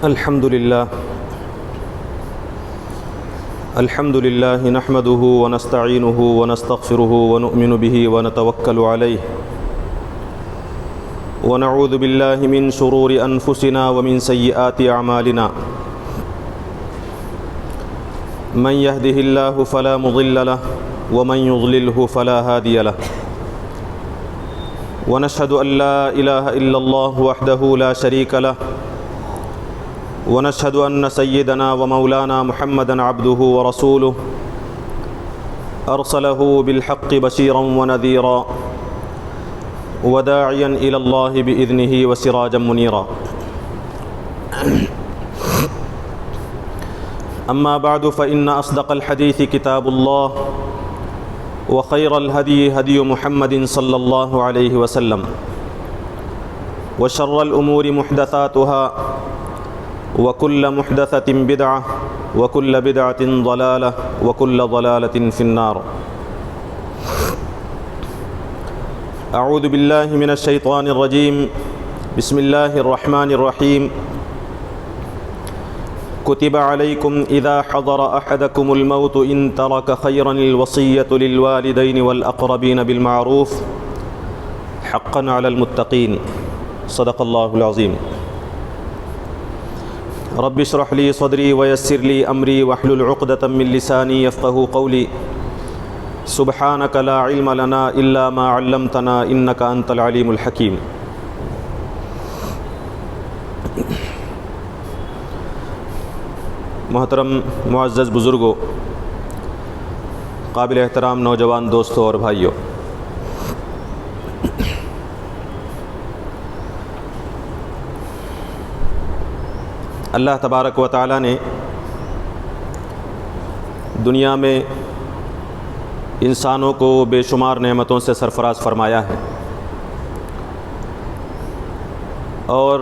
الحمد لله نحمده ونستعينه ونستغفره ونؤمن به ونتوكل عليه ونعوذ بالله من شرور أنفسنا ومن سيئات أعمالنا من يهده الله فلا مضل له ومن يضلله فلا هادي له ونشهد أن لا إله إلا الله وحده لا شريك له ونشهد أن سيدنا ومولانا محمدًا عبده ورسوله أرسله بالحق بشيرا ونذيرا وداعيا إلى الله بإذنه وسراجا منيرا أما بعد فإن أصدق الحديث كتاب الله وخير الهدي هدي محمد صلى الله عليه وسلم وشر الأمور محدثاتها وكل محدثة بدعة وكل بدعة ضلالة وكل ضلالة في النار. أعوذ بالله من الشيطان الرجيم. بسم الله الرحمن الرحيم. كتب عليكم إذا حضر أحدكم الموت إن ترك خيرا الوصية للوالدين والأقربين بالمعروف حقا على المتقين. صدق الله العظيم. رب اشرح لي صدري ويسر لي أمري واحلل عقدة من لساني يفقهوا قولي. سبحانك لا علم لنا إلا ما علمتنا إنك أنت العليم الحكيم. محترم معزز بزرگوں، قابل احترام نوجوان دوستوں اور بھائیوں، اللہ تبارک و تعالیٰ نے دنیا میں انسانوں کو بے شمار نعمتوں سے سرفراز فرمایا ہے، اور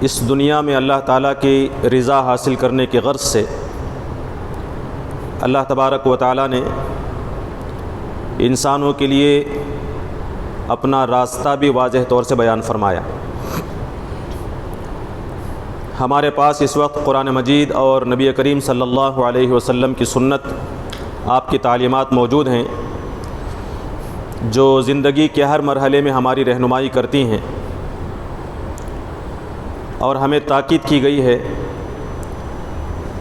اس دنیا میں اللہ تعالیٰ کی رضا حاصل کرنے کی غرض سے اللہ تبارک و تعالیٰ نے انسانوں کے لیے اپنا راستہ بھی واضح طور سے بیان فرمایا۔ ہمارے پاس اس وقت قرآن مجید اور نبی کریم صلی اللہ علیہ وسلم کی سنت، آپ کی تعلیمات موجود ہیں، جو زندگی کے ہر مرحلے میں ہماری رہنمائی کرتی ہیں، اور ہمیں تاکید کی گئی ہے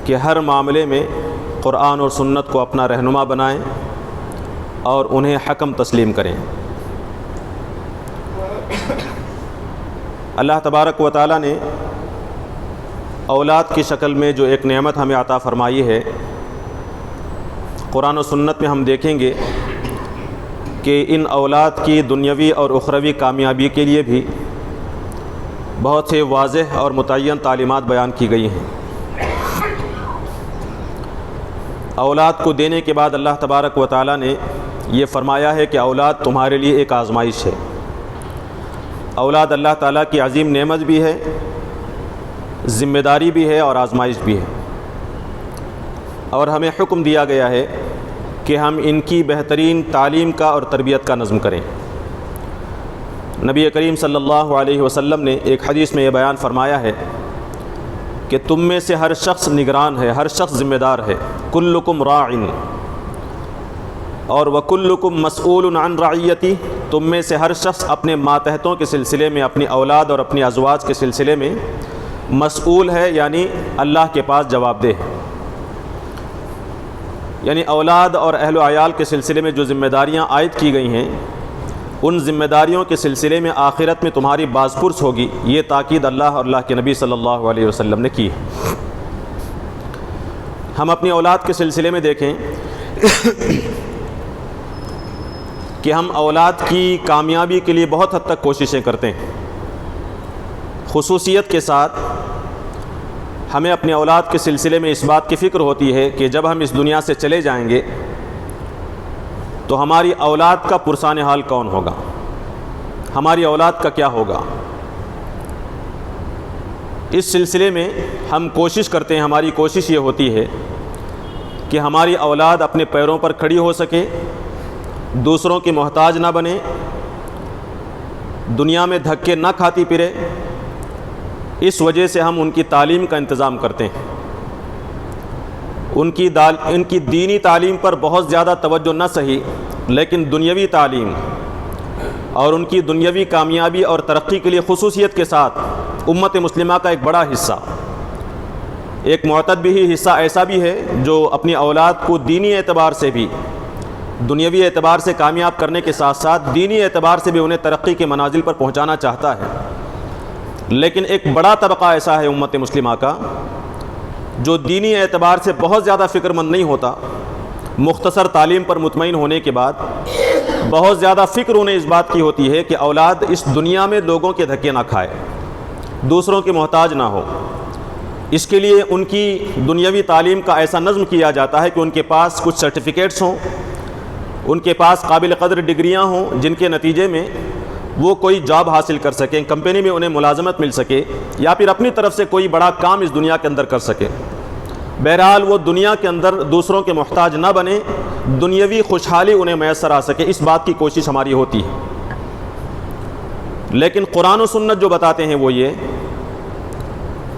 کہ ہر معاملے میں قرآن اور سنت کو اپنا رہنما بنائیں اور انہیں حکم تسلیم کریں۔ اللہ تبارک و تعالیٰ نے اولاد کی شکل میں جو ایک نعمت ہمیں عطا فرمائی ہے، قرآن و سنت میں ہم دیکھیں گے کہ ان اولاد کی دنیاوی اور اخروی کامیابی کے لیے بھی بہت سے واضح اور متعین تعلیمات بیان کی گئی ہیں۔ اولاد کو دینے کے بعد اللہ تبارک و تعالیٰ نے یہ فرمایا ہے کہ اولاد تمہارے لیے ایک آزمائش ہے۔ اولاد اللہ تعالیٰ کی عظیم نعمت بھی ہے، ذمہ داری بھی ہے اور آزمائش بھی ہے، اور ہمیں حکم دیا گیا ہے کہ ہم ان کی بہترین تعلیم کا اور تربیت کا نظم کریں۔ نبی کریم صلی اللہ علیہ وسلم نے ایک حدیث میں یہ بیان فرمایا ہے کہ تم میں سے ہر شخص نگران ہے، ہر شخص ذمہ دار ہے۔ کلکم راع اور وکلکم مسئول عن رعیتی، تم میں سے ہر شخص اپنے ماتحتوں کے سلسلے میں، اپنی اولاد اور اپنی ازواج کے سلسلے میں مسئول ہے، یعنی اللہ کے پاس جواب دہ ہے۔ یعنی اولاد اور اہل و عیال کے سلسلے میں جو ذمہ داریاں عائد کی گئی ہیں، ان ذمہ داریوں کے سلسلے میں آخرت میں تمہاری بازپرس ہوگی، یہ تاکید اللہ اور اللہ کے نبی صلی اللہ علیہ وسلم نے کی ہے۔ ہم اپنی اولاد کے سلسلے میں دیکھیں کہ ہم اولاد کی کامیابی کے لیے بہت حد تک کوششیں کرتے ہیں۔ خصوصیت کے ساتھ ہمیں اپنے اولاد کے سلسلے میں اس بات کی فکر ہوتی ہے کہ جب ہم اس دنیا سے چلے جائیں گے تو ہماری اولاد کا پرسان حال کون ہوگا، ہماری اولاد کا کیا ہوگا۔ اس سلسلے میں ہم کوشش کرتے ہیں، ہماری کوشش یہ ہوتی ہے کہ ہماری اولاد اپنے پیروں پر کھڑی ہو سکے، دوسروں کی محتاج نہ بنے، دنیا میں دھکے نہ کھاتی پھرے، اس وجہ سے ہم ان کی تعلیم کا انتظام کرتے ہیں۔ ان کی دینی تعلیم پر بہت زیادہ توجہ نہ صحیح، لیکن دنیاوی تعلیم اور ان کی دنیاوی کامیابی اور ترقی کے لیے خصوصیت کے ساتھ امت مسلمہ کا ایک بڑا حصہ، ایک معتدی حصہ ایسا بھی ہے جو اپنی اولاد کو دینی اعتبار سے بھی، دنیاوی اعتبار سے کامیاب کرنے کے ساتھ ساتھ دینی اعتبار سے بھی انہیں ترقی کے منازل پر پہنچانا چاہتا ہے۔ لیکن ایک بڑا طبقہ ایسا ہے امت مسلمہ کا جو دینی اعتبار سے بہت زیادہ فکر مند نہیں ہوتا، مختصر تعلیم پر مطمئن ہونے کے بعد بہت زیادہ فکر انہیں اس بات کی ہوتی ہے کہ اولاد اس دنیا میں لوگوں کے دھکے نہ کھائے، دوسروں کے محتاج نہ ہو۔ اس کے لیے ان کی دنیاوی تعلیم کا ایسا نظم کیا جاتا ہے کہ ان کے پاس کچھ سرٹیفکیٹس ہوں، ان کے پاس قابل قدر ڈگریاں ہوں، جن کے نتیجے میں وہ کوئی جاب حاصل کر سکیں، کمپنی میں انہیں ملازمت مل سکے، یا پھر اپنی طرف سے کوئی بڑا کام اس دنیا کے اندر کر سکے۔ بہرحال وہ دنیا کے اندر دوسروں کے محتاج نہ بنے، دنیاوی خوشحالی انہیں میسر آ سکے، اس بات کی کوشش ہماری ہوتی ہے۔ لیکن قرآن و سنت جو بتاتے ہیں وہ یہ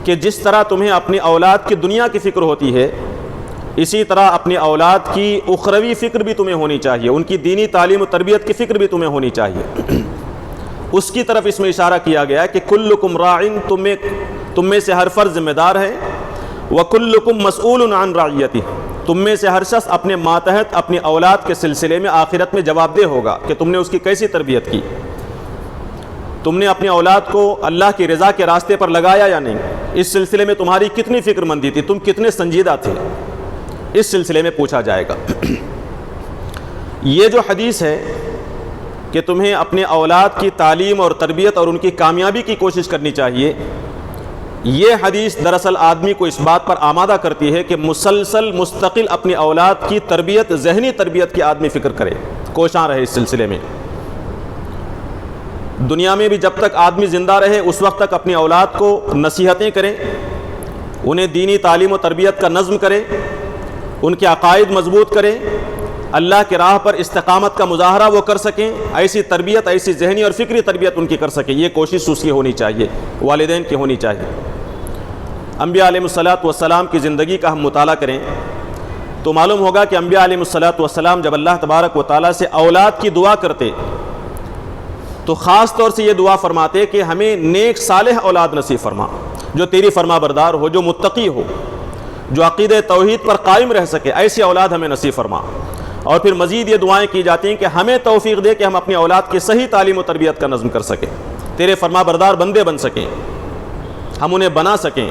کہ جس طرح تمہیں اپنی اولاد کی دنیا کی فکر ہوتی ہے، اسی طرح اپنی اولاد کی اخروی فکر بھی تمہیں ہونی چاہیے، ان کی دینی تعلیم و تربیت کی فکر بھی تمہیں ہونی چاہیے۔ اس کی طرف اس میں اشارہ کیا گیا ہے کہ کلکم راعٍ، تم میں سے ہر فرد ذمہ دار ہے، وکلکم مسئول عن رعیتہ، تم میں سے ہر شخص اپنے ماتحت اپنی اولاد کے سلسلے میں آخرت میں جواب دہ ہوگا کہ تم نے اس کی کیسی تربیت کی، تم نے اپنی اولاد کو اللہ کی رضا کے راستے پر لگایا یا نہیں، اس سلسلے میں تمہاری کتنی فکر مندی تھی، تم کتنے سنجیدہ تھے، اس سلسلے میں پوچھا جائے گا۔ یہ جو حدیث ہے کہ تمہیں اپنے اولاد کی تعلیم اور تربیت اور ان کی کامیابی کی کوشش کرنی چاہیے، یہ حدیث دراصل آدمی کو اس بات پر آمادہ کرتی ہے کہ مسلسل مستقل اپنی اولاد کی تربیت، ذہنی تربیت کی آدمی فکر کرے، کوشاں رہے اس سلسلے میں۔ دنیا میں بھی جب تک آدمی زندہ رہے اس وقت تک اپنی اولاد کو نصیحتیں کریں، انہیں دینی تعلیم و تربیت کا نظم کرے، ان کے عقائد مضبوط کریں، اللہ کی راہ پر استقامت کا مظاہرہ وہ کر سکیں، ایسی تربیت، ایسی ذہنی اور فکری تربیت ان کی کر سکیں، یہ کوشش اس کی ہونی چاہیے، والدین کی ہونی چاہیے۔ انبیاء علیہ الصلاۃ والسلام کی زندگی کا ہم مطالعہ کریں تو معلوم ہوگا کہ انبیاء علیہ الصلاۃ والسلام جب اللہ تبارک و تعالیٰ سے اولاد کی دعا کرتے تو خاص طور سے یہ دعا فرماتے کہ ہمیں نیک صالح اولاد نصیب فرما، جو تیری فرما بردار ہو، جو متقی ہو، جو عقیدہ توحید پر قائم رہ سکے، ایسی اولاد ہمیں نصیب فرما۔ اور پھر مزید یہ دعائیں کی جاتی ہیں کہ ہمیں توفیق دے کہ ہم اپنی اولاد کی صحیح تعلیم و تربیت کا نظم کر سکیں، تیرے فرما بردار بندے بن سکیں، ہم انہیں بنا سکیں۔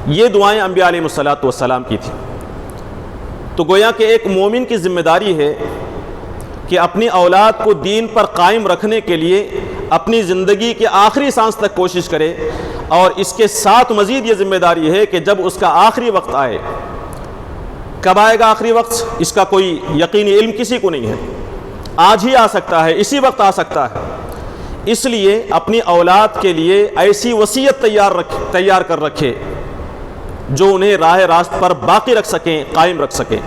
یہ دعائیں انبیاء علیہ الصلاۃ والسلام کی تھیں۔ تو گویا کہ ایک مومن کی ذمہ داری ہے کہ اپنی اولاد کو دین پر قائم رکھنے کے لیے اپنی زندگی کے آخری سانس تک کوشش کرے، اور اس کے ساتھ مزید یہ ذمہ داری ہے کہ جب اس کا آخری وقت آئے، کب آئے گا آخری وقت اس کا کوئی یقینی علم کسی کو نہیں ہے، آج ہی آ سکتا ہے، اسی وقت آ سکتا ہے، اس لیے اپنی اولاد کے لیے ایسی وصیت تیار کر رکھے جو انہیں راہ راست پر باقی رکھ سکیں، قائم رکھ سکیں۔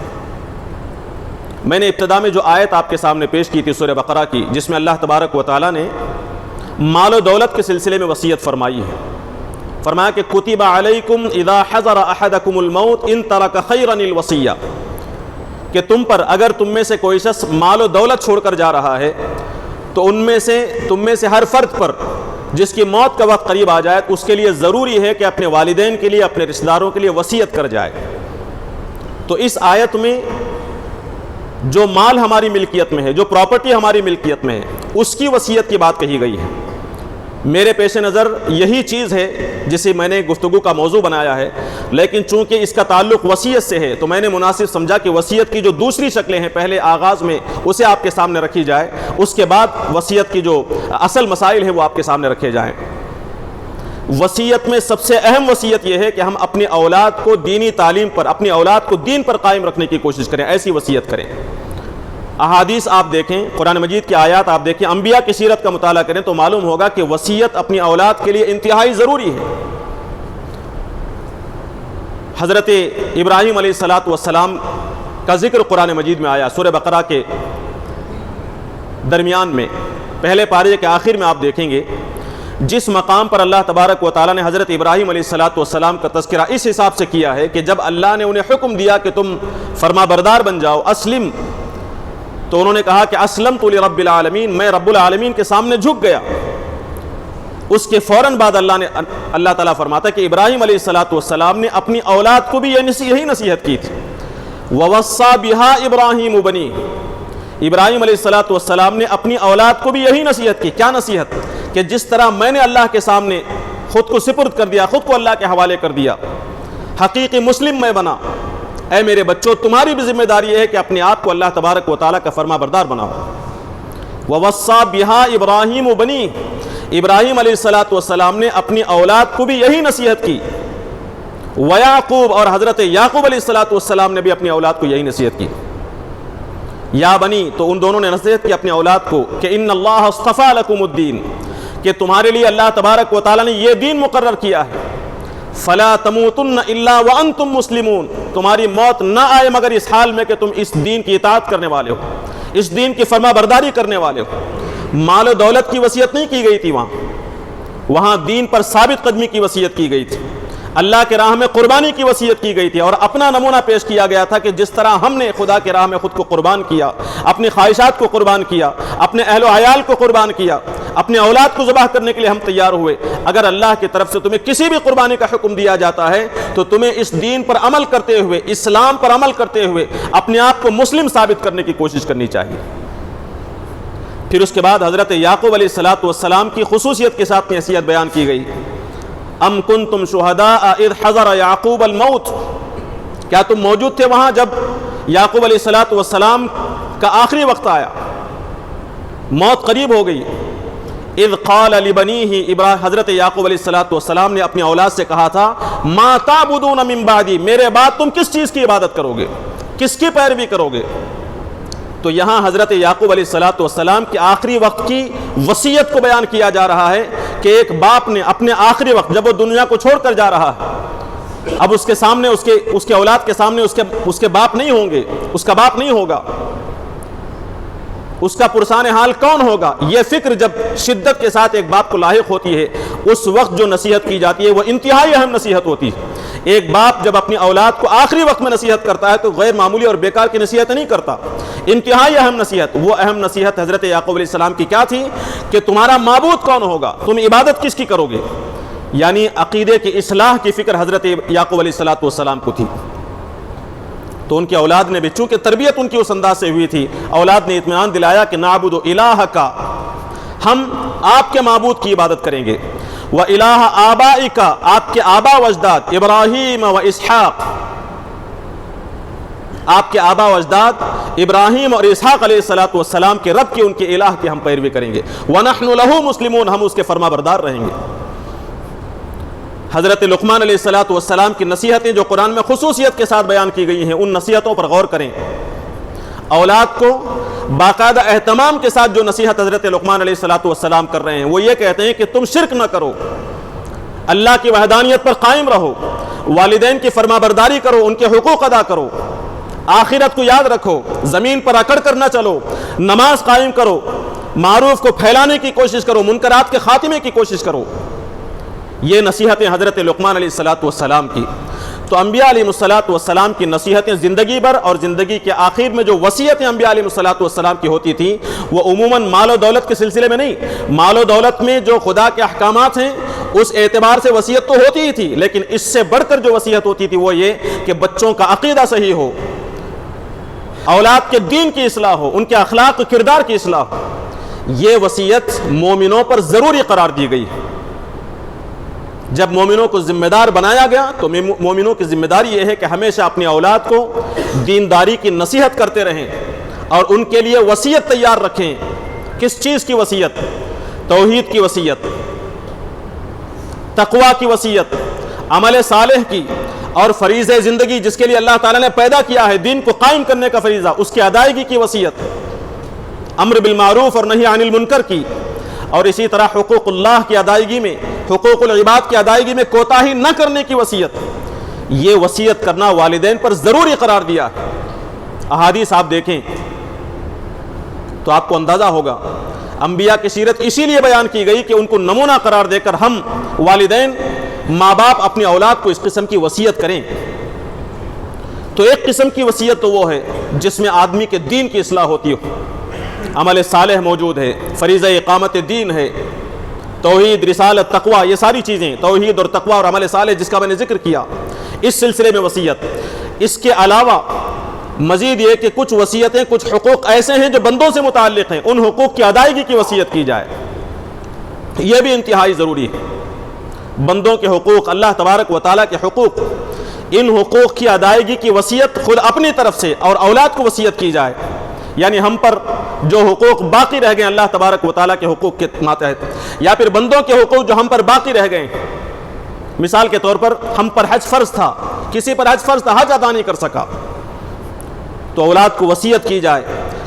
میں نے ابتدا میں جو آیت آپ کے سامنے پیش کی تھی سورہ بقرہ کی، جس میں اللہ تبارک و تعالیٰ نے مال و دولت کے سلسلے میں وصیت فرمائی ہے، فرمایا کہ کتب علیکم اذا حضر احدکم الموت ان ترک خیرا الوصیہ، کہ تم پر اگر تم میں سے کوئی شخص مال و دولت چھوڑ کر جا رہا ہے تو تم میں سے ہر فرد پر جس کی موت کا وقت قریب آ جائے اس کے لیے ضروری ہے کہ اپنے والدین کے لیے، اپنے رشتہ داروں کے لیے وصیت کر جائے۔ تو اس آیت میں جو مال ہماری ملکیت میں ہے، جو پراپرٹی ہماری ملکیت میں ہے، اس کی وصیت کی بات کہی گئی ہے۔ میرے پیش نظر یہی چیز ہے جسے میں نے گفتگو کا موضوع بنایا ہے، لیکن چونکہ اس کا تعلق وصیت سے ہے تو میں نے مناسب سمجھا کہ وصیت کی جو دوسری شکلیں ہیں پہلے آغاز میں اسے آپ کے سامنے رکھی جائے، اس کے بعد وصیت کی جو اصل مسائل ہیں وہ آپ کے سامنے رکھے جائیں۔ وصیت میں سب سے اہم وصیت یہ ہے کہ ہم اپنی اولاد کو دینی تعلیم پر، اپنی اولاد کو دین پر قائم رکھنے کی کوشش کریں، ایسی وصیت کریں۔ احادیث آپ دیکھیں، قرآن مجید کی آیات آپ دیکھیں، انبیاء کی سیرت کا مطالعہ کریں تو معلوم ہوگا کہ وصیت اپنی اولاد کے لیے انتہائی ضروری ہے۔ حضرت ابراہیم علیہ الصلاۃ والسلام کا ذکر قرآن مجید میں آیا، سورہ بقرہ کے درمیان میں پہلے پارے کے آخر میں آپ دیکھیں گے جس مقام پر اللہ تبارک و تعالیٰ نے حضرت ابراہیم علیہ السلام کا تذکرہ اس حساب سے کیا ہے کہ جب اللہ نے انہیں حکم دیا کہ تم فرما بردار بن جاؤ، اسلم، تو انہوں نے کہا کہ اسلمت لرب العالمین، میں رب العالمین کے سامنے جھک گیا۔ اس کے فوراً بعد اللہ تعالیٰ فرماتا ہے کہ ابراہیم علیہ السلام نے اپنی اولاد کو بھی یہی نصیحت کی تھی، وَوَصَّى بِهَا إِبْرَاهِيمُ بَنِيهِ، ابراہیم علیہ السلام نے اپنی اولاد کو بھی یہی نصیحت کی۔ کیا نصیحت؟ کہ جس طرح میں نے اللہ کے سامنے خود کو سپرد کر دیا، خود کو اللہ کے حوالے کر دیا، حقیقی مسلم میں بنا، اے میرے بچوں تمہاری بھی ذمہ داری ہے کہ اپنے آپ کو اللہ تبارک و تعالیٰ کا فرما بردار بناؤ۔ وَوَصَّى بِهَا إِبْرَاهِيمُ بَنِيهِ، ابراہیم علیہ السلام نے اپنی اولاد کو بھی یہی نصیحت کی، وَيَعْقُوب، اور حضرت یعقوب علیہ السلام نے بھی اپنی اولاد کو یہی نصیحت کی۔ یا بنی، تو ان دونوں نے نصیحت کی اپنی اولاد کو کہ ان اللہ اصطفیٰ لکم الدین، کہ تمہارے لیے اللہ تبارک و تعالیٰ نے یہ دین مقرر کیا ہے، فلا تموتن الا وانتم مسلمون، تمہاری موت نہ آئے مگر اس حال میں کہ تم اس دین کی اطاعت کرنے والے ہو، اس دین کی فرما برداری کرنے والے ہو۔ مال و دولت کی وصیت نہیں کی گئی تھی، وہاں دین پر ثابت قدمی کی وصیت کی گئی تھی، اللہ کے راہ میں قربانی کی وصیت کی گئی تھی، اور اپنا نمونہ پیش کیا گیا تھا کہ جس طرح ہم نے خدا کے راہ میں خود کو قربان کیا، اپنی خواہشات کو قربان کیا، اپنے اہل و عیال کو قربان کیا، اپنے اولاد کو ذبح کرنے کے لیے ہم تیار ہوئے، اگر اللہ کی طرف سے تمہیں کسی بھی قربانی کا حکم دیا جاتا ہے تو تمہیں اس دین پر عمل کرتے ہوئے، اسلام پر عمل کرتے ہوئے اپنے آپ کو مسلم ثابت کرنے کی کوشش کرنی چاہیے۔ پھر اس کے بعد حضرت یعقوب علیہ السلام کی خصوصیت کے ساتھ نصیحت بیان کی گئی، ام کنتم شہداء اذ حضر یعقوب الموت، کیا تم موجود تھے وہاں جب یعقوب علیہ السلام کا آخری وقت آیا، موت قریب ہو گئی۔ اذ قال لبنیہ، حضرت یعقوب علیہ السلام نے اپنی اولاد سے کہا تھا ما تعبدون من بعدی، میرے بعد تم کس چیز کی عبادت کرو گے، کس کی پیروی کرو گے؟ تو یہاں حضرت یعقوب علیہ السلام کے آخری وقت کی وصیت کو بیان کیا جا رہا ہے کہ ایک باپ نے اپنے آخری وقت جب وہ دنیا کو چھوڑ کر جا رہا ہے، اب اس کے سامنے اس کے اولاد کے سامنے اس کے باپ نہیں ہوں گے، اس کا باپ نہیں ہوگا، اس کا پرسان حال کون ہوگا؟ یہ فکر جب شدت کے ساتھ ایک باپ کو لاحق ہوتی ہے، اس وقت جو نصیحت کی جاتی ہے وہ انتہائی اہم نصیحت ہوتی ہے۔ ایک باپ جب اپنی اولاد کو آخری وقت میں نصیحت کرتا ہے تو غیر معمولی اور بیکار کی نصیحت نہیں کرتا، انتہائی اہم نصیحت۔ وہ اہم نصیحت حضرت یعقوب علیہ السلام کی کیا تھی کہ تمہارا معبود کون ہوگا، تم عبادت کس کی کرو گے، یعنی عقیدے کی اصلاح کی فکر حضرت یعقوب علیہ السلام کو تھی۔ تو ان کی اولاد نے بھی، چونکہ تربیت ان کی اس انداز سے ہوئی تھی، اولاد نے اطمینان دلایا کہ نعبد الہک، ہم آپ کے معبود کی عبادت کریں گے، وَإِلَٰهَ آبَائِكَ، آپ کے آبا و اجداد، ابراہیم و اسحاق، آپ کے آبا و اجداد ابراہیم اور اسحاق علیہ السلام کے رب کی، ان کے الہ کی ہم پیروی کریں گے، وَنَحْنُ لَهُ مُسْلِمُونَ، ہم اس کے فرما بردار رہیں گے۔ حضرت لقمان علیہ السلام کی نصیحتیں جو قرآن میں خصوصیت کے ساتھ بیان کی گئی ہیں، ان نصیحتوں پر غور کریں۔ اولاد کو باقاعدہ اہتمام کے ساتھ جو نصیحت حضرت لقمان علیہ السلام کر رہے ہیں وہ یہ کہتے ہیں کہ تم شرک نہ کرو، اللہ کی وحدانیت پر قائم رہو، والدین کی فرما برداری کرو، ان کے حقوق ادا کرو، آخرت کو یاد رکھو، زمین پر اکڑ کر نہ چلو، نماز قائم کرو، معروف کو پھیلانے کی کوشش کرو، منکرات کے خاتمے کی کوشش کرو۔ یہ نصیحتیں حضرت لقمان علیہ السلام کی۔ تو انبیاء علیہ السلام کی نصیحتیں زندگی بھر اور زندگی کے آخر میں جو وصیتیں انبیاء علیہ السلام کی ہوتی تھیں وہ عموماً مال و دولت کے سلسلے میں نہیں، مال و دولت میں جو خدا کے احکامات ہیں اس اعتبار سے وصیت تو ہوتی ہی تھی، لیکن اس سے بڑھ کر جو وصیت ہوتی تھی وہ یہ کہ بچوں کا عقیدہ صحیح ہو، اولاد کے دین کی اصلاح ہو، ان کے اخلاق و کردار کی اصلاح ہو۔ یہ وصیت مومنوں پر ضروری قرار دی گئی۔ جب مومنوں کو ذمہ دار بنایا گیا تو مومنوں کی ذمہ داری یہ ہے کہ ہمیشہ اپنی اولاد کو دینداری کی نصیحت کرتے رہیں اور ان کے لیے وصیت تیار رکھیں۔ کس چیز کی وصیت؟ توحید کی وصیت، تقوی کی وصیت، عمل صالح کی، اور فریضہ زندگی جس کے لیے اللہ تعالیٰ نے پیدا کیا ہے، دین کو قائم کرنے کا فریضہ، اس کی ادائیگی کی وصیت، امر بالمعروف اور نہی عن المنکر کی، اور اسی طرح حقوق اللہ کی ادائیگی میں، حقوق العباد کی ادائیگی میں کوتاہی نہ کرنے کی وصیت۔ یہ وصیت کرنا والدین پر ضروری قرار دیا ہے۔ احادیث آپ دیکھیں تو آپ کو اندازہ ہوگا، انبیاء کی سیرت اسی لیے بیان کی گئی کہ ان کو نمونہ قرار دے کر ہم والدین ماں باپ اپنی اولاد کو اس قسم کی وصیت کریں۔ تو ایک قسم کی وصیت تو وہ ہے جس میں آدمی کے دین کی اصلاح ہوتی ہو، عمل صالح موجود ہے، فریضہ اقامت دین ہے، توحید، رسالت، تقوی، یہ ساری چیزیں، توحید اور تقوی اور عمل صالح جس کا میں نے ذکر کیا، اس سلسلے میں وصیت۔ اس کے علاوہ مزید یہ کہ کچھ وصیتیں، کچھ حقوق ایسے ہیں جو بندوں سے متعلق ہیں، ان حقوق کی ادائیگی کی وصیت کی جائے، یہ بھی انتہائی ضروری ہے۔ بندوں کے حقوق، اللہ تبارک و تعالیٰ کے حقوق، ان حقوق کی ادائیگی کی وصیت خود اپنی طرف سے اور اولاد کو وصیت کی جائے، یعنی ہم پر جو حقوق باقی رہ گئے اللہ تبارک و تعالیٰ کے حقوق کے ماتحت، یا پھر بندوں کے حقوق جو ہم پر باقی رہ گئے۔ مثال کے طور پر ہم پر حج فرض تھا، کسی پر حج فرض تھا، حج ادا نہیں کر سکا، تو اولاد کو وصیت کی جائے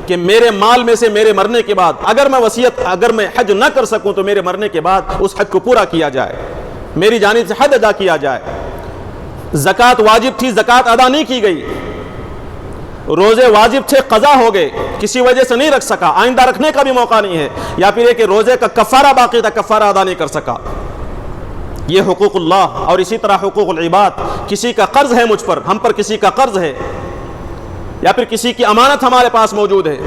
کہ میرے مال میں سے میرے مرنے کے بعد اگر میں حج نہ کر سکوں تو میرے مرنے کے بعد اس حج کو پورا کیا جائے، میری جانب سے حج ادا کیا جائے۔ زکوٰۃ واجب تھی، زکوٰۃ ادا نہیں کی گئی، روزے واجب تھے، قضا ہو گئے، کسی وجہ سے نہیں رکھ سکا، آئندہ رکھنے کا بھی موقع نہیں ہے، یا پھر کہ روزے کا کفارہ باقی تھا، کفارہ ادا نہیں کر سکا۔ یہ حقوق اللہ۔ اور اسی طرح حقوق العباد، کسی کا قرض ہے مجھ پر، ہم پر کسی کا قرض ہے، یا پھر کسی کی امانت ہمارے پاس موجود ہے،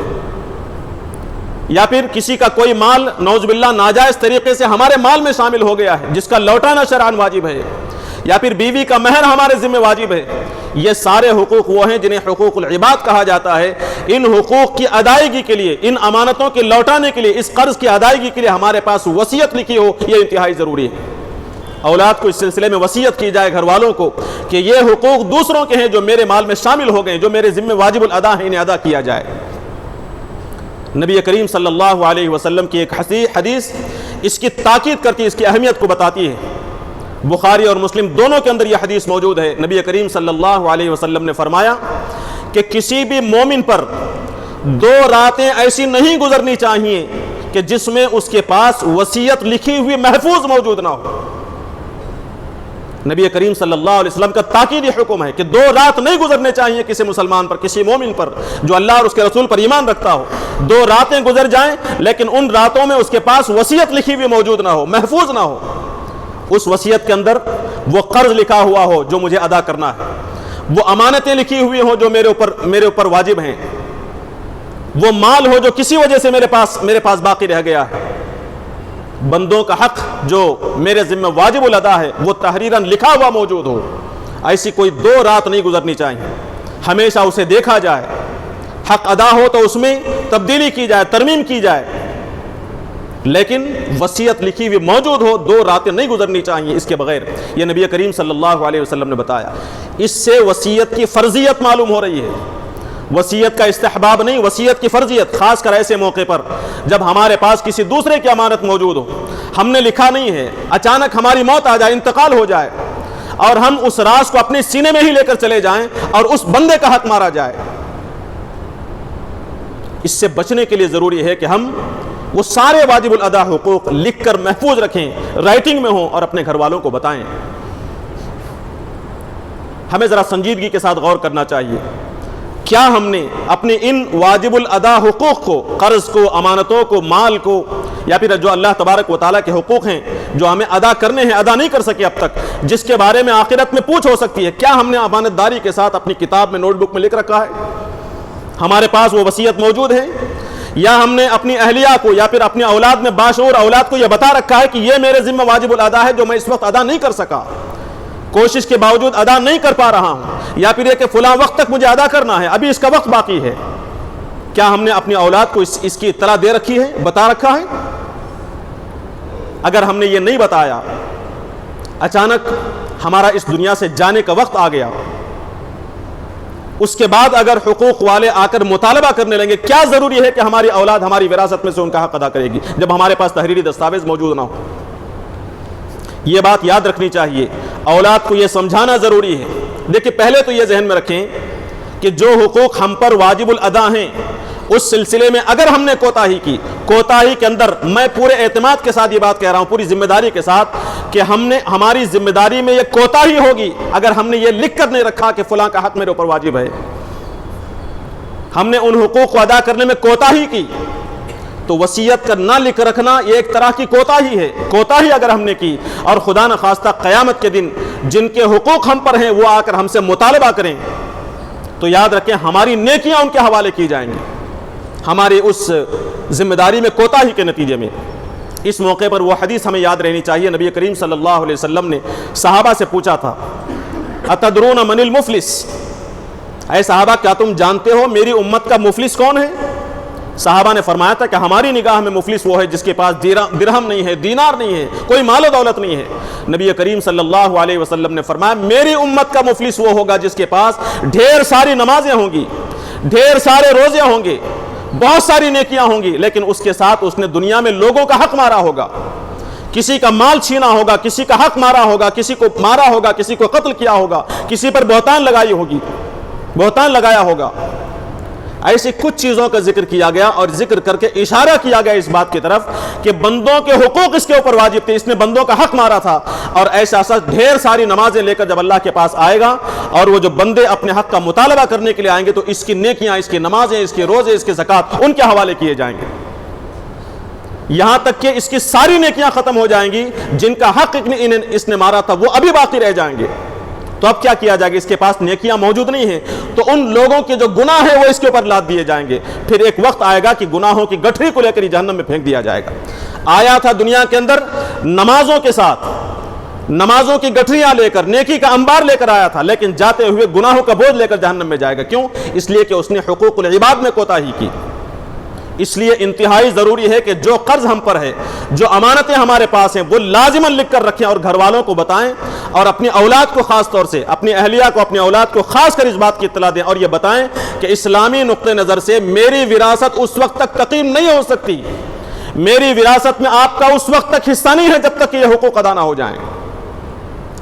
یا پھر کسی کا کوئی مال نعوذ باللہ ناجائز طریقے سے ہمارے مال میں شامل ہو گیا ہے جس کا لوٹانا شرعاً واجب ہے، یا پھر بیوی کا مہر ہمارے ذمہ واجب ہے۔ یہ سارے حقوق وہ ہیں جنہیں حقوق العباد کہا جاتا ہے۔ ان حقوق کی ادائیگی کے لیے، ان امانتوں کے لوٹانے کے لیے، اس قرض کی ادائیگی کے لیے ہمارے پاس وصیت لکھی ہو، یہ انتہائی ضروری ہے۔ اولاد کو اس سلسلے میں وصیت کی جائے، گھر والوں کو، کہ یہ حقوق دوسروں کے ہیں جو میرے مال میں شامل ہو گئے، جو میرے ذمہ واجب الادا ہیں، انہیں ادا کیا جائے۔ نبی کریم صلی اللہ علیہ وسلم کی ایک حدیث اس کی تاکید کرتی ہے، اس کی اہمیت کو بتاتی ہے۔ بخاری اور مسلم دونوں کے اندر یہ حدیث موجود ہے۔ نبی کریم صلی اللہ علیہ وسلم نے فرمایا کہ کسی بھی مومن پر 2 راتیں ایسی نہیں گزرنی چاہیے کہ جس میں اس کے پاس وصیت لکھی ہوئی محفوظ موجود نہ ہو۔ نبی کریم صلی اللہ علیہ وسلم کا تاکیدی حکم ہے کہ 2 رات نہیں گزرنے چاہیے کسی مسلمان پر، کسی مومن پر جو اللہ اور اس کے رسول پر ایمان رکھتا ہو۔ 2 راتیں گزر جائیں لیکن ان راتوں میں اس کے پاس وصیت لکھی ہوئی موجود نہ ہو، محفوظ نہ ہو۔ اس وصیت کے اندر وہ قرض لکھا ہوا ہو جو مجھے ادا کرنا ہے، وہ امانتیں لکھی ہوئی ہوں جو میرے اوپر واجب ہیں، وہ مال ہو جو کسی وجہ سے میرے پاس باقی رہ گیا ہے، بندوں کا حق جو میرے ذمہ واجب الادا ہے وہ تحریراً لکھا ہوا موجود ہو۔ ایسی کوئی 2 رات نہیں گزرنی چاہیے، ہمیشہ اسے دیکھا جائے، حق ادا ہو تو اس میں تبدیلی کی جائے، ترمیم کی جائے، لیکن وصیت لکھی ہوئی موجود ہو، 2 راتیں نہیں گزرنی چاہیے اس کے بغیر۔ یہ نبی کریم صلی اللہ علیہ وسلم نے بتایا۔ اس سے وصیت کی فرضیت معلوم ہو رہی ہے، وصیت کا استحباب نہیں، وصیت کی فرضیت، خاص کر ایسے موقع پر جب ہمارے پاس کسی دوسرے کی امانت موجود ہو، ہم نے لکھا نہیں ہے، اچانک ہماری موت آ جائے، انتقال ہو جائے، اور ہم اس راز کو اپنے سینے میں ہی لے کر چلے جائیں اور اس بندے کا حق مارا جائے۔ اس سے بچنے کے لیے ضروری ہے کہ ہم وہ سارے واجب الادا حقوق لکھ کر محفوظ رکھیں، رائٹنگ میں ہوں، اور اپنے گھر والوں کو بتائیں۔ ہمیں ذرا سنجیدگی کے ساتھ غور کرنا چاہیے، کیا ہم نے اپنے ان واجب الادا حقوق کو، قرض کو، امانتوں کو، مال کو، یا پھر جو اللہ تبارک و تعالیٰ کے حقوق ہیں جو ہمیں ادا کرنے ہیں، ادا نہیں کر سکے اب تک، جس کے بارے میں آخرت میں پوچھ ہو سکتی ہے، کیا ہم نے امانت داری کے ساتھ اپنی کتاب میں، نوٹ بک میں لکھ رکھا ہے؟ ہمارے پاس وہ وصیت موجود ہے؟ یا ہم نے اپنی اہلیہ کو یا پھر اپنی اولاد میں باشعور اولاد کو یہ بتا رکھا ہے کہ یہ میرے ذمہ واجب الادا ہے جو میں اس وقت ادا نہیں کر سکا، کوشش کے باوجود ادا نہیں کر پا رہا ہوں، یا پھر یہ کہ فلاں وقت تک مجھے ادا کرنا ہے، ابھی اس کا وقت باقی ہے؟ کیا ہم نے اپنی اولاد کو اس کی اطلاع دے رکھی ہے، بتا رکھا ہے؟ اگر ہم نے یہ نہیں بتایا، اچانک ہمارا اس دنیا سے جانے کا وقت آ گیا، اس کے بعد اگر حقوق والے آ کر مطالبہ کرنے لگیں گے، کیا ضروری ہے کہ ہماری اولاد ہماری وراثت میں سے ان کا حق ادا کرے گی جب ہمارے پاس تحریری دستاویز موجود نہ ہو؟ یہ بات یاد رکھنی چاہیے، اولاد کو یہ سمجھانا ضروری ہے۔ دیکھیں، پہلے تو یہ ذہن میں رکھیں کہ جو حقوق ہم پر واجب الادا ہیں، اس سلسلے میں اگر ہم نے کوتاہی کی، کوتاہی کے اندر میں پورے اعتماد کے ساتھ یہ بات کہہ رہا ہوں، پوری ذمہ داری کے ساتھ، کہ ہماری ذمہ داری میں یہ کوتاہی ہوگی اگر ہم نے یہ لکھ کر نہیں رکھا کہ فلاں کا حق میرے اوپر واجب ہے، ہم نے ان حقوق کو ادا کرنے میں کوتاہی کی، تو وصیت کا نہ لکھ رکھنا یہ ایک طرح کی کوتاہی ہے. کوتاہی اگر ہم نے کی اور خدا نخواستہ قیامت کے دن جن کے حقوق ہم پر ہیں وہ آ کر ہم سے مطالبہ کریں تو یاد رکھیں ہماری نیکیاں ان کے حوالے کی جائیں گی ہماری اس ذمہ داری میں کوتاہی کے نتیجے میں. اس موقع پر وہ حدیث ہمیں یاد رہنی چاہیے. نبی کریم صلی اللہ علیہ وسلم نے صحابہ سے پوچھا تھا اتدرون من المفلس، اے صحابہ کیا تم جانتے ہو میری امت کا مفلس کون ہے؟ صحابہ نے فرمایا تھا کہ ہماری نگاہ میں مفلس وہ ہے جس کے پاس درہم نہیں ہے، دینار نہیں ہے، کوئی مال و دولت نہیں ہے. نبی کریم صلی اللہ علیہ وسلم نے فرمایا میری امت کا مفلس وہ ہوگا جس کے پاس ڈھیر ساری نمازیں ہوں گی، ڈھیر سارے روزے ہوں گے، بہت ساری نیکیاں ہوں گی، لیکن اس کے ساتھ اس نے دنیا میں لوگوں کا حق مارا ہوگا، کسی کا مال چھینا ہوگا، کسی کا حق مارا ہوگا، کسی کو مارا ہوگا، کسی کو قتل کیا ہوگا، کسی پر بہتان لگایا ہوگا. ایسی کچھ چیزوں کا ذکر کیا گیا اور ذکر کر کے اشارہ کیا گیا اس بات کی طرف کہ بندوں کے حقوق اس کے اوپر واجب تھے، اس نے بندوں کا حق مارا تھا. اور ایسا ڈھیر ساری نمازیں لے کر جب اللہ کے پاس آئے گا اور وہ جو بندے اپنے حق کا مطالبہ کرنے کے لیے آئیں گے تو اس کی نیکیاں، اس کی نمازیں، اس کے روزے، اس کے زکوٰۃ ان کے حوالے کیے جائیں گے، یہاں تک کہ اس کی ساری نیکیاں ختم ہو جائیں گی. جن کا حق اس نے مارا تھا وہ ابھی باقی رہ جائیں گے. تو اب کیا کیا جائے گا؟ اس کے پاس نیکیاں موجود نہیں ہیں تو ان لوگوں کے جو گناہ ہیں وہ اس کے اوپر لاد دیے جائیں گے. پھر ایک وقت آئے گا کہ گناہوں کی گٹھری کو لے کر جہنم میں پھینک دیا جائے گا. آیا تھا دنیا کے اندر نمازوں کے ساتھ، نمازوں کی گٹھریاں لے کر، نیکی کا انبار لے کر آیا تھا، لیکن جاتے ہوئے گناہوں کا بوجھ لے کر جہنم میں جائے گا. کیوں؟ اس لیے کہ اس نے حقوق العباد میں کوتاہی کی. اس لیے انتہائی ضروری ہے کہ جو قرض ہم پر ہے، جو امانتیں ہمارے پاس ہیں، وہ لازماً لکھ کر رکھیں اور گھر والوں کو بتائیں اور اپنی اولاد کو خاص طور سے، اپنی اہلیہ کو، اپنی اولاد کو خاص کر اس بات کی اطلاع دیں اور یہ بتائیں کہ اسلامی نقطہ نظر سے میری وراثت اس وقت تک تقسیم نہیں ہو سکتی، میری وراثت میں آپ کا اس وقت تک حصہ نہیں ہے جب تک کہ یہ حقوق ادا نہ ہو جائیں.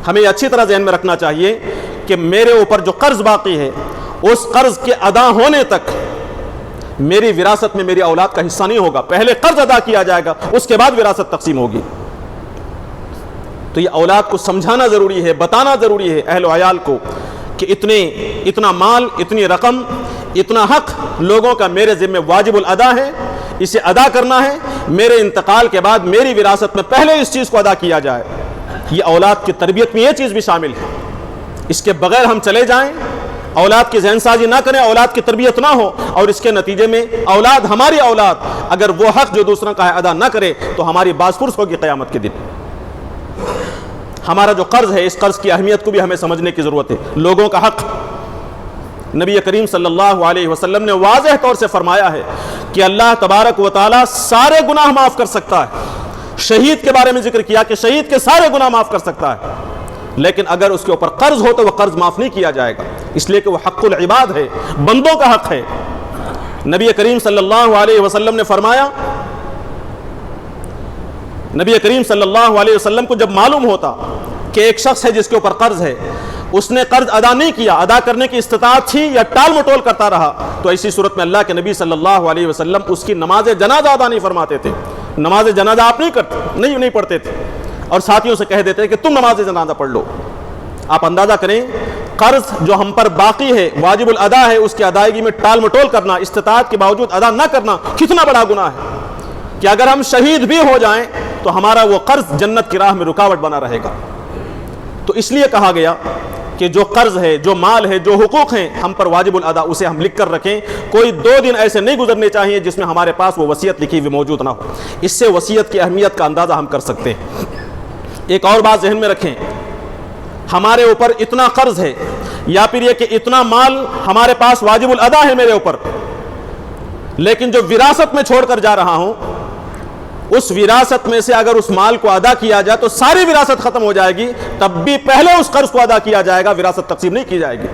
ہمیں یہ اچھی طرح ذہن میں رکھنا چاہیے کہ میرے اوپر جو قرض باقی ہے اس قرض کے ادا ہونے تک میری وراثت میں میری اولاد کا حصہ نہیں ہوگا. پہلے قرض ادا کیا جائے گا، اس کے بعد وراثت تقسیم ہوگی. تو یہ اولاد کو سمجھانا ضروری ہے، بتانا ضروری ہے اہل و عیال کو کہ اتنا مال، اتنی رقم، اتنا حق لوگوں کا میرے ذمہ واجب الادا ہے، اسے ادا کرنا ہے. میرے انتقال کے بعد میری وراثت میں پہلے اس چیز کو ادا کیا جائے. یہ اولاد کی تربیت میں یہ چیز بھی شامل ہے. اس کے بغیر ہم چلے جائیں، اولاد کی ذہن سازی نہ کریں، اولاد کی تربیت نہ ہو اور اس کے نتیجے میں اولاد، ہماری اولاد اگر وہ حق جو دوسروں کا ہے ادا نہ کرے تو ہماری باز پرس ہوگی قیامت کے دن. ہمارا جو قرض ہے اس قرض کی اہمیت کو بھی ہمیں سمجھنے کی ضرورت ہے. لوگوں کا حق، نبی کریم صلی اللہ علیہ وسلم نے واضح طور سے فرمایا ہے کہ اللہ تبارک و تعالی سارے گناہ معاف کر سکتا ہے. شہید کے بارے میں ذکر کیا کہ شہید کے سارے گناہ معاف کر سکتا ہے، لیکن اگر اس کے اوپر قرض ہو تو وہ قرض معاف نہیں کیا جائے گا، اس لیے کہ وہ حق العباد ہے، بندوں کا حق ہے. نبی کریم صلی اللہ علیہ وسلم نے فرمایا، نبی کریم صلی اللہ علیہ وسلم کو جب معلوم ہوتا کہ ایک شخص ہے جس کے اوپر قرض ہے، اس نے قرض ادا نہیں کیا، ادا کرنے کی استطاعت تھی یا ٹال مٹول کرتا رہا، تو ایسی صورت میں اللہ کے نبی صلی اللہ علیہ وسلم اس کی نماز جنازہ ادا نہیں فرماتے تھے. نماز جنازہ آپ نہیں پڑھتے تھے اور ساتھیوں سے کہہ دیتے کہ تم نماز جنازہ پڑھ لو. آپ اندازہ کریں قرض جو ہم پر باقی ہے، واجب الادا ہے، اس کی ادائیگی میں ٹال مٹول کرنا، استطاعت کے باوجود ادا نہ کرنا کتنا بڑا گناہ ہے کہ اگر ہم شہید بھی ہو جائیں تو ہمارا وہ قرض جنت کی راہ میں رکاوٹ بنا رہے گا. تو اس لیے کہا گیا کہ جو قرض ہے، جو مال ہے، جو حقوق ہیں ہم پر واجب الادا، اسے ہم لکھ کر رکھیں. کوئی 2 دن ایسے نہیں گزرنے چاہیے جس میں ہمارے پاس وہ وصیت لکھی ہوئی موجود نہ ہو. اس سے وصیت کی اہمیت کا اندازہ ہم کر سکتے ہیں. ایک اور بات ذہن میں رکھیں، ہمارے اوپر اتنا قرض ہے یا پھر یہ کہ اتنا مال ہمارے پاس واجب الادا ہے میرے اوپر، لیکن جو وراثت میں چھوڑ کر جا رہا ہوں اس وراثت میں سے اگر اس مال کو ادا کیا جائے تو ساری وراثت ختم ہو جائے گی، تب بھی پہلے اس قرض کو ادا کیا جائے گا، وراثت تقسیم نہیں کی جائے گی.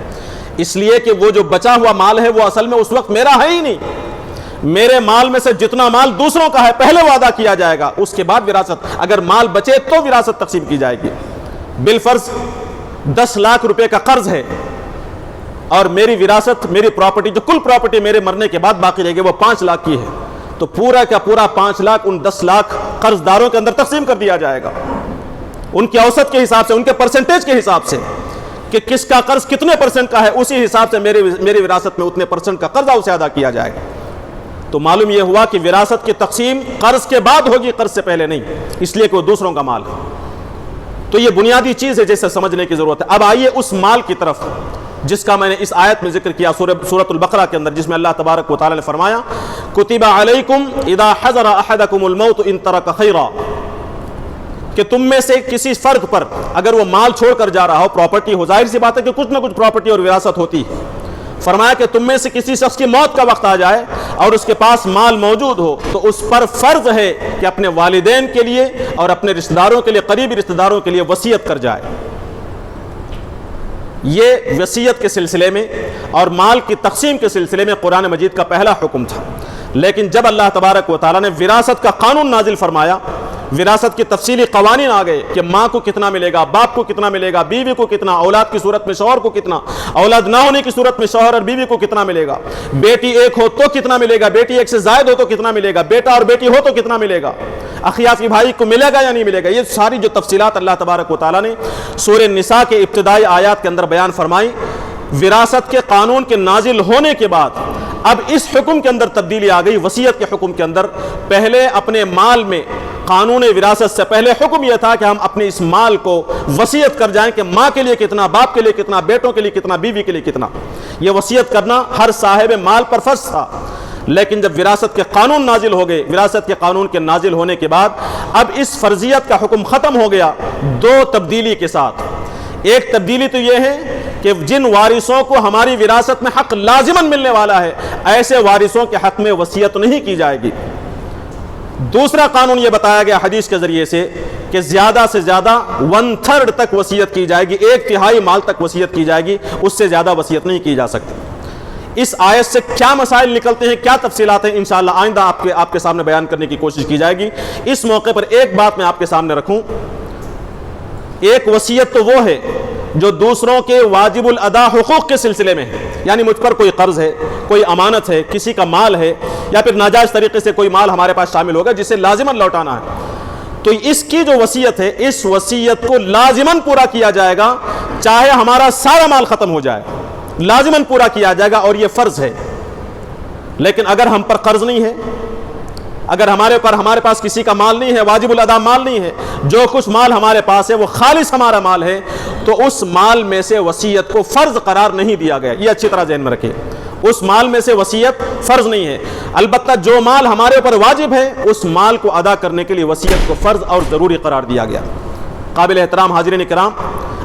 اس لیے کہ وہ جو بچا ہوا مال ہے وہ اصل میں اس وقت میرا ہے ہی نہیں. میرے مال میں سے جتنا مال دوسروں کا ہے پہلے وہ ادا کیا جائے گا، اس کے بعد وراثت، اگر مال بچے تو وراثت تقسیم کی جائے گی. بالفرض 10 لاکھ روپے کا قرض ہے اور میری وراثت، میری پراپرٹی، جو کل پراپرٹی میرے مرنے کے بعد باقی رہے گی وہ 5 لاکھ کی ہے، تو پورا کا پورا 5 لاکھ ان 10 لاکھ قرض داروں کے اندر تقسیم کر دیا جائے گا، ان کے اوسط کے حساب سے، ان کے پرسنٹیج کے حساب سے کہ کس کا قرض کتنے % کا ہے، اسی حساب سے میری وراثت میں اتنے % کا قرضہ اسے ادا کیا جائے گا. تو معلوم یہ ہوا کہ وراثت کی تقسیم قرض کے بعد ہوگی، قرض سے پہلے نہیں، اس لیے کہ وہ دوسروں کا مال ہے۔ تو یہ بنیادی چیز ہے جسے سمجھنے کی ضرورت ہے۔ اب آئیے اس مال کی طرف جس کا میں نے اس آیت میں ذکر کیا سورۃ البقرہ کے اندر، جس میں اللہ تبارک و تعالی نے فرمایا کتب علیکم اذا حضر احدکم الموت ان ترک خیرا، کہ تم میں سے کسی فرد پر اگر وہ مال چھوڑ کر جا رہا ہو، پراپرٹی ہو، ظاہر سی بات ہے کہ کچھ نہ کچھ پراپرٹی اور وراثت ہوتی ہے، فرمایا کہ تم میں سے کسی شخص کی موت کا وقت آ جائے اور اس کے پاس مال موجود ہو تو اس پر فرض ہے کہ اپنے والدین کے لیے اور اپنے رشتہ داروں کے لیے، قریبی رشتہ داروں کے لیے وصیت کر جائے۔ یہ وصیت کے سلسلے میں اور مال کی تقسیم کے سلسلے میں قرآن مجید کا پہلا حکم تھا، لیکن جب اللہ تبارک و تعالیٰ نے وراثت کا قانون نازل فرمایا، وراثت کی تفصیلی قوانین آ گئے کہ ماں کو کتنا ملے گا، باپ کو کتنا ملے گا، بیوی کو کتنا، اولاد کی صورت میں شوہر کو کتنا، اولاد نہ ہونے کی صورت میں شوہر اور بیوی کو کتنا ملے گا، بیٹی ایک ہو تو کتنا ملے گا، بیٹی ایک سے زائد ہو تو کتنا ملے گا، بیٹا اور بیٹی ہو تو کتنا ملے گا، اخیافی بھائی کو ملے گا یا نہیں ملے گا، یہ ساری جو تفصیلات اللہ تبارک و تعالیٰ نے سورہ نساء کے ابتدائی آیات کے اندر بیان فرمائی۔ وراثت کے قانون کے نازل ہونے کے بعد اب اس حکم کے اندر تبدیلی آ گئی، وصیت کے حکم کے اندر۔ پہلے اپنے مال میں قانون وراثت سے پہلے حکم یہ تھا کہ ہم اپنے اس مال کو وصیت کر جائیں کہ ماں کے لیے کتنا، باپ کے لیے کتنا، بیٹوں کے لیے کتنا، بیوی کے لیے کتنا، یہ وصیت کرنا ہر صاحب مال پر فرض تھا۔ لیکن جب وراثت کے قانون نازل ہو گئے، وراثت کے قانون کے نازل ہونے کے بعد اب اس فرضیت کا حکم ختم ہو گیا دو تبدیلی کے ساتھ۔ ایک تبدیلی تو یہ ہے کہ جن وارثوں کو ہماری وراثت میں حق لازماً ملنے والا ہے، ایسے وارثوں کے حق میں وصیت نہیں کی جائے گی۔ دوسرا قانون یہ بتایا گیا حدیث کے ذریعے سے کہ زیادہ سے زیادہ 1/3 تک وصیت کی جائے گی، 1/3 مال تک وصیت کی جائے گی، اس سے زیادہ وصیت نہیں کی جا سکتی۔ اس آیت سے کیا مسائل نکلتے ہیں، کیا تفصیلات ہیں، انشاءاللہ آئندہ آپ کے سامنے بیان کرنے کی کوشش کی جائے گی۔ اس موقع پر ایک بات میں آپ کے سامنے رکھوں، ایک وصیت تو وہ ہے جو دوسروں کے واجب الادا حقوق کے سلسلے میں ہے، یعنی مجھ پر کوئی قرض ہے، کوئی امانت ہے، کسی کا مال ہے، یا پھر ناجائز طریقے سے کوئی مال ہمارے پاس شامل ہوگا جسے لازماً لوٹانا ہے، تو اس کی جو وصیت ہے، اس وصیت کو لازماً پورا کیا جائے گا، چاہے ہمارا سارا مال ختم ہو جائے، لازماً پورا کیا جائے گا، اور یہ فرض ہے۔ لیکن اگر ہم پر قرض نہیں ہے، اگر ہمارے پاس کسی کا مال نہیں ہے، واجب الادا مال نہیں ہے، جو کچھ مال ہمارے پاس ہے وہ خالص ہمارا مال ہے، تو اس مال میں سے وصیت کو فرض قرار نہیں دیا گیا۔ یہ اچھی طرح ذہن میں رکھیں، اس مال میں سے وصیت فرض نہیں ہے، البتہ جو مال ہمارے اوپر واجب ہے اس مال کو ادا کرنے کے لیے وصیت کو فرض اور ضروری قرار دیا گیا۔ قابل احترام حاضرین کرام،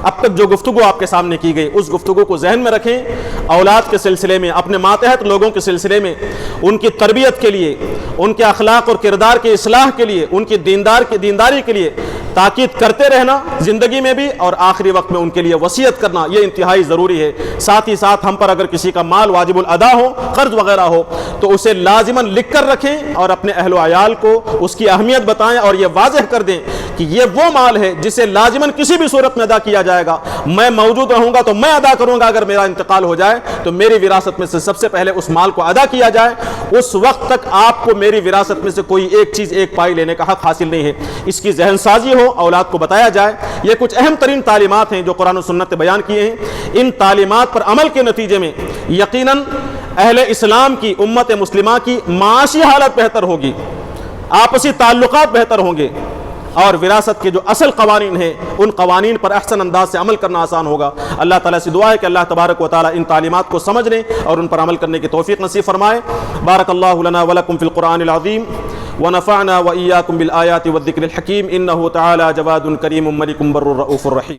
اب تک جو گفتگو آپ کے سامنے کی گئی اس گفتگو کو ذہن میں رکھیں، اولاد کے سلسلے میں، اپنے ماتحت لوگوں کے سلسلے میں، ان کی تربیت کے لیے، ان کے اخلاق اور کردار کی اصلاح کے لیے، ان کی دینداری کے لیے تاکید کرتے رہنا زندگی میں بھی، اور آخری وقت میں ان کے لیے وصیت کرنا یہ انتہائی ضروری ہے۔ ساتھ ہی ساتھ ہم پر اگر کسی کا مال واجب الادا ہو، قرض وغیرہ ہو، تو اسے لازماً لکھ کر رکھیں اور اپنے اہل و عیال کو اس کی اہمیت بتائیں اور یہ واضح کر دیں کہ یہ وہ مال ہے جسے لازماً کسی بھی صورت میں ادا کیا جائے گا، میں موجود رہوں گا تو میں ادا کروں گا، اگر میرا انتقال ہو جائے تو میری وراثت میں سے سب سے پہلے اس مال کو ادا کیا جائے، اس وقت تک آپ کو میری وراثت میں سے کوئی ایک چیز، ایک پائی لینے کا حق حاصل نہیں ہے۔ اس کی ذہن سازی ہو، اولاد کو بتایا جائے۔ یہ کچھ اہم ترین تعلیمات ہیں جو قرآن و سنت نے بیان کیے ہیں، ان تعلیمات پر عمل کے نتیجے میں یقیناً اہل اسلام کی، امت مسلمہ کی معاشی حالت بہتر ہوگی، آپسی تعلقات بہتر ہوں گے، اور وراثت کے جو اصل قوانین ہیں ان قوانین پر احسن انداز سے عمل کرنا آسان ہوگا۔ اللہ تعالیٰ سے دعا ہے کہ اللہ تبارک و تعالیٰ ان تعلیمات کو سمجھنے اور ان پر عمل کرنے کی توفیق نصیب فرمائے۔ بارک اللہ لنا ولکم فی القرآن العظیم ونفعنا وإياكم بالآيات والذكر الحكيم إنه تعالى جواد كريم ملك بر رؤوف رحيم۔